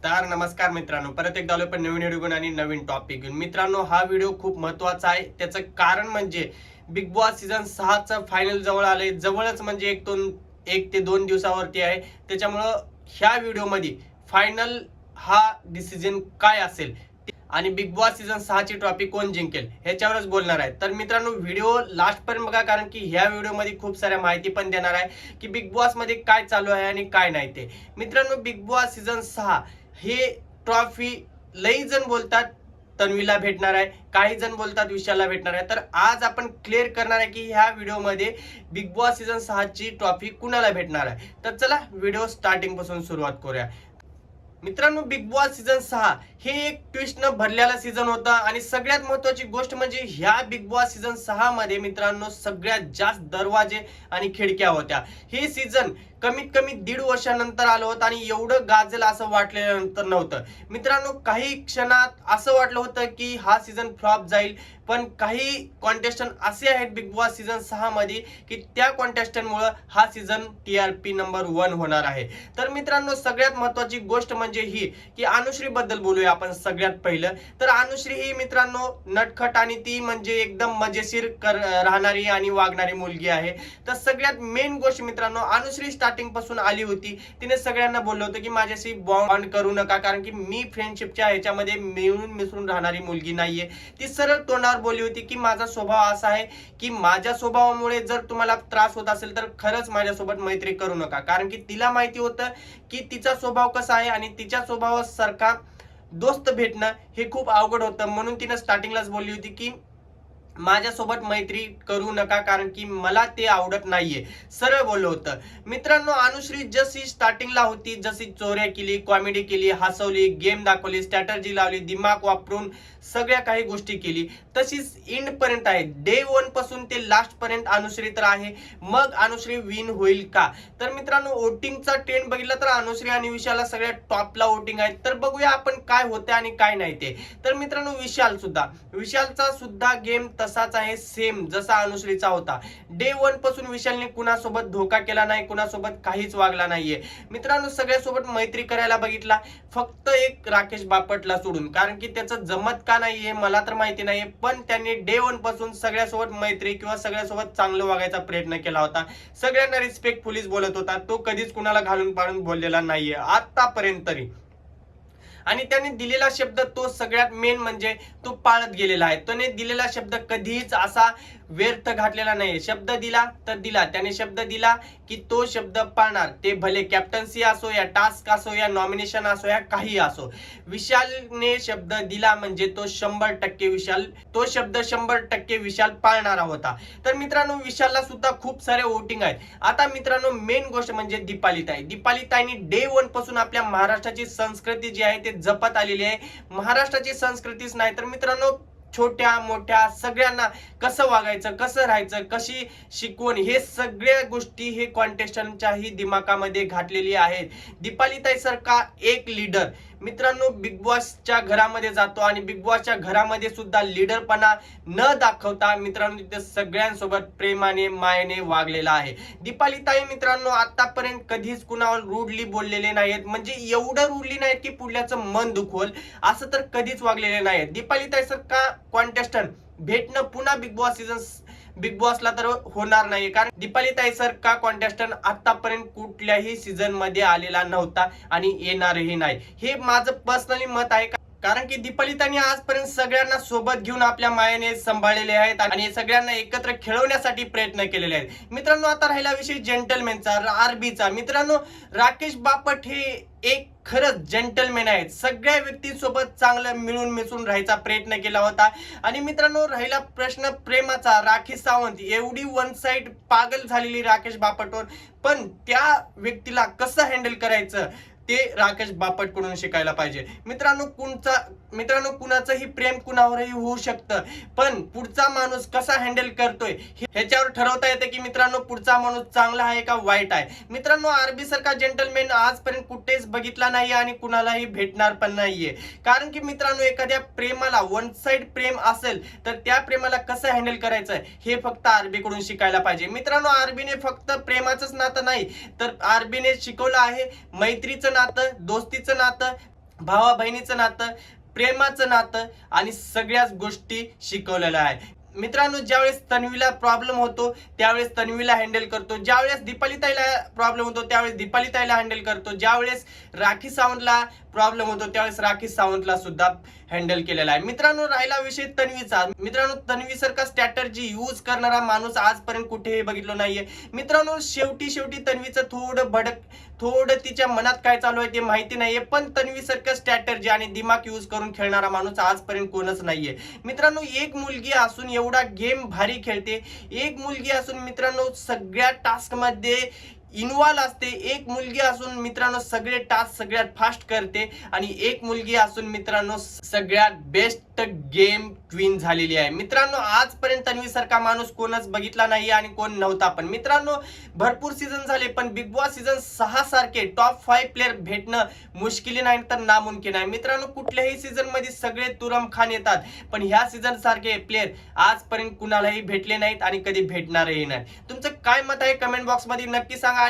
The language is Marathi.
तर नमस्कार मित्रांनो, परत एकदा आलो पण नवीन व्हिडिओ घेऊन आणि नवीन टॉपिक घेऊन. मित्रांनो, हा व्हिडिओ खूप महत्त्वाचा आहे. त्याचं कारण म्हणजे बिग बॉस सीझन 6 चं फायनल जवळ आलंय. जवळच म्हणजे 1 ते 2 दिवसावरती आहे. त्याच्यामुळं ह्या व्हिडिओमध्ये फायनल हा डिसिजन काय असेल आणि बिग बॉस सीझन 6 ची ट्रॉफी कोण जिंकेल ह्याच्यावरच बोलणार आहे. तर मित्रांनो, व्हिडिओ लास्ट पर्यंत बघा, कारण की ह्या व्हिडिओमध्ये खूप साऱ्या माहिती पण देणार आहे की बिग बॉस मध्ये काय चालू आहे आणि काय नाही ते. मित्रांनो, बिग बॉस सीझन 6 हे ट्रॉफी लई जण बोलतात तन्वीला भेटणार आहे, काही जण बोलतात विशालला भेटणार आहे. तर आज आपण क्लिअर करणार आहे की ह्या व्हिडिओमध्ये बिग बॉस सीझन 6 ची ट्रॉफी कुणाला भेटणार आहे. तर चला व्हिडिओ स्टार्टिंग पासून सुरुवात करूया. मित्रांनो, बिग बॉस सीझन 6 हे एक ट्विस्ट न भरलेला सीझन होता आणि सगळ्यात महत्त्वाची गोष्ट म्हणजे ह्या बिग बॉस सीझन 6 मध्ये मित्रांनो सगळ्यात जास्त दरवाजे आणि खिडक्या होत्या. हे सीझन कमीत कमी 1.5 वर्षानंतर आलं होतं आणि एवढं गाजल असं वाटल्यानंतर नव्हतं. मित्रांनो, काही क्षणात असं वाटलं होतं की हा सीझन फ्लॉप जाईल, पण काही कॉन्टेस्टंट असे आहेत बिग बॉस सीझन 6 मध्ये की त्या कॉन्टेस्टंटमुळे हा सीझन TRP नंबर 1 होणार आहे. तर मित्रांनो, सगळ्यात महत्त्वाची गोष्ट म्हणजे ही की अनुश्री बद्दल बोलूया आपण सगळ्यात पहिलं. तर अनुश्री ही मित्रांनो नटखट आणि ती म्हणजे एकदम मजेशीर राहणारी आणि वागणारी मुलगी आहे. तर सगळ्यात मेन गोष्ट मित्रांनो, अनुश्री स्टार्टिंग पासून आली होती. तिने सगळ्यांना बोललं होतं की माझ्याशी बॉन्ड करू नका, कारण की मी फ्रेंडशिपच्या ह्याच्यामध्ये मिळून मिसळून राहणारी मुलगी नाहीये. ती सरळ तोंडावर बोलली होती की माझा स्वभाव असा आहे की माझ्या स्वभावामुळे जर तुम्हाला त्रास होत असेल तर खरंच माझ्यासोबत मैत्री करू नका, कारण की तिला माहिती होतं की तिचा स्वभाव कसा आहे आणि तिच्या स्वभावासारखा दोस्त भेटणं हे खूप अवघड होतं. म्हणून तिनं स्टार्टिंगलाच बोलली होती की माझ्यासोबत मैत्री करू नका, कारण की मला ते आवडत नाहीये. सरळ बोललो होतं. मित्रांनो, अनुश्री जशी स्टार्टिंगला होती, जशी चोऱ्या केली, कॉमेडी केली, हसवली, गेम दाखवली, स्ट्रॅटर्जी लावली, दिमाग वापरून सगळ्या काही गोष्टी केली, तशीच एंड पर्यंत आहे. डे 1 पासून ते लास्ट पर्यंत अनुश्री तर आहे. मग अनुश्री विन होईल का? तर मित्रांनो, वोटिंगचा ट्रेंड बघितला तर अनुश्री आणि विशालला सगळ्यात टॉपला वोटिंग आहे. तर बघूया आपण काय होते आणि काय नाही ते. तर मित्रांनो, विशालचा सुद्धा गेम तसाच आहे, सेम जसा अनुश्रीचा होता. डे 1 पासून विशालने कुणासोबत धोका केला नाही, कुणासोबत काहीच वागला नाहीये. मित्रांनो, सगळ्यासोबत मैत्री करायला बघितला, फक्त एक राकेश बापटला सोडून, कारण की त्याचं जमत का नाहीये मला तर माहिती नाहीये, पण त्यांनी डे 1 पासून सगळ्यासोबत मैत्री किंवा सगळ्यासोबत चांगलं वागायचा प्रयत्न केला होता. सगळ्यांना रिस्पेक्टफुलीच बोलत होता. तो कधीच कुणाला घालून पाडून बोललेला नाहीये आतापर्यंत तरी. आणि त्याने दिलेला शब्द तो सगळ्यात मेन म्हणजे तो पाळत गेलेला आहे. त्याने दिलेला शब्द कधीच असा व्यर्थ घातलेला नाही. शब्द दिला तर दिला. त्याने शब्द दिला की तो शब्द पाळणार. ते भले कॅप्टन्सी असो, या टास्क असो, या नॉमिनेशन असो, या काही असो. विशालने शब्द दिला म्हणजे तो 100% विशाल, तो शब्द 100% विशाल पाळणारा होता. तर मित्रांनो, विशालला सुद्धा खूप सारे वोटिंग आहेत. आता मित्रांनो, मेन गोष्ट म्हणजे दीपालीताईंनी डे 1 पासून आपल्या महाराष्ट्राची संस्कृती जी आहे ते जपत आलेली आहे. महाराष्ट्राची संस्कृतीच नाही तर मित्रांनो, छोट्या मोठ्या सगळ्यांना कसं वागायचं, कसं राहायचं, कशी शिकवण, हे सगळ्या गोष्टी हे कॉन्टेस्टंटच्याही दिमागामध्ये घातलेली आहेत. दीपालीताई सारखा एक लीडर मित्रांनो बिग बॉसच्या घरामध्ये जातो आणि बिग बॉसच्या घरामध्ये सुद्धा लीडरपणा न दाखवता मित्रांनो तिथे सगळ्यांसोबत प्रेमाने मायेने वागलेला आहे. दीपालीताई मित्रांनो आतापर्यंत कधीच कुणावर रूडली बोललेले नाहीत, म्हणजे एवढं रूडली नाहीत की पुढल्याचं मन दुखवल असं तर कधीच वागलेले नाहीत. दीपालीताई सारखा कॉन्टेस्टंट भेटणं पुन्हा बिग बॉसला तर होणार नाही, कारण दीपालीताई सारखा कॉन्टेस्टंट आतापर्यंत कुठल्याही सीझन मध्ये आलेला नव्हता आणि येणारही नाही. हे माझं पर्सनली मत आहे, कारण की दीपालीताईंनी आजपर्यंत सगळ्यांना सोबत घेऊन आपल्या मायेने सांभाळलेले आहेत आणि सगळ्यांना एकत्र खेळवण्यासाठी प्रयत्न केलेले आहेत. मित्रांनो, आता राहिला विषय जेंटलमॅनचा, आरबीचा. मित्रांनो, राकेश बापट हे एक खरंच जेंटलमॅन आहेत. सगळ्या व्यक्तींसोबत चांगलं मिळून मिसळून राहायचा प्रयत्न केला होता. आणि मित्रांनो, राहिला प्रश्न प्रेमाचा, राखी सावंत एवढी वन साइड पागल झालेली राकेश बापटवर, पण त्या व्यक्तीला कसं हँडल करायचं ते राकेश बापट कडून शिकायला पाहिजे. मित्रांनो, कुणाचंही प्रेम कुणावरही होऊ शकतं, पण पुढचा माणूस कसा हँडल करतोय ह्याच्यावर ठरवता येते की मित्रांनो पुढचा माणूस चांगला आहे का वाईट आहे. मित्रांनो, आरबी सारखा जेंटलमॅन आजपर्यंत कुठेच बघितला नाही आणि कुणालाही भेटणार पण नाहीये, कारण की मित्रांनो एखाद्या प्रेमाला वन साइड प्रेम असेल तर त्या प्रेमाला कसं हँडल करायचं हे फक्त आरबी कडून शिकायला पाहिजे. मित्रांनो, आरबीने फक्त प्रेमाचंच नातं नाही तर आरबीने शिकवलं आहे मैत्रीचं नातं, दोस्तीचं नातं भावा बहिणीचं नातं, प्रेमाचं नातं आणि सगळ्याच गोष्टी शिकवलेल्या आहे. मित्रांनो, ज्यावेळेस तन्वीला प्रॉब्लेम होतो त्यावेळेस तन्वीला हँडल करतो, ज्यावेळेस दीपाली ताईला प्रॉब्लेम होतो त्यावेळेस दीपाली ताईला हँडल करतो, ज्यावेळेस राखी सावंतला प्रॉब्लेम होतो त्यावेळेस राखी सावंतला सुद्धा हँडल केलेला आहे. मित्रांनो, राहिला विषय तन्वीचा. मित्रांनो, तन्वी सारखा स्ट्रॅटर्जी यूज करणारा माणूस आजपर्यंत कुठेही बघितलं नाहीये. मित्रांनो, शेवटी तन्वीचं थोडं तिच्या मनात काय चालू आहे ते माहिती नाहीये, पण तन्वी सारखं स्ट्रॅटर्जी आणि दिमाग यूज करून खेळणारा माणूस आजपर्यंत कोणच नाहीये. मित्रांनो, एक मुलगी असून एवढा गेम भारी खेळते, एक मुलगी असून मित्रांनो सगळ्या टास्क मध्ये इन्व्हॉल्व असते, एक मुलगी असून मित्रांनो सगळे टास्क सगळ्यात फास्ट करते आणि एक मुलगी असून मित्रांनो सगळ्यात बेस्ट गेम क्वीन झालेली आहे. मित्रांनो, आजपर्यंत तन्वी सारखा माणूस कोणच बघितला नाही आणि कोण नव्हता. पण मित्रांनो, भरपूर सीझन झाले पण बिग बॉस सीझन 6 सारखे टॉप 5 प्लेअर भेटणं मुश्किल नाही तर नामुमकिन आहे. मित्रांनो, कुठल्याही सीझन मध्ये सगळे तुरमखान येतात पण ह्या सीझन सारखे प्लेअर आजपर्यंत कुणालाही भेटले नाहीत आणि कधी भेटणारही नाही. तुमचं काय मत आहे कमेंट बॉक्स मध्ये नक्की सांगा.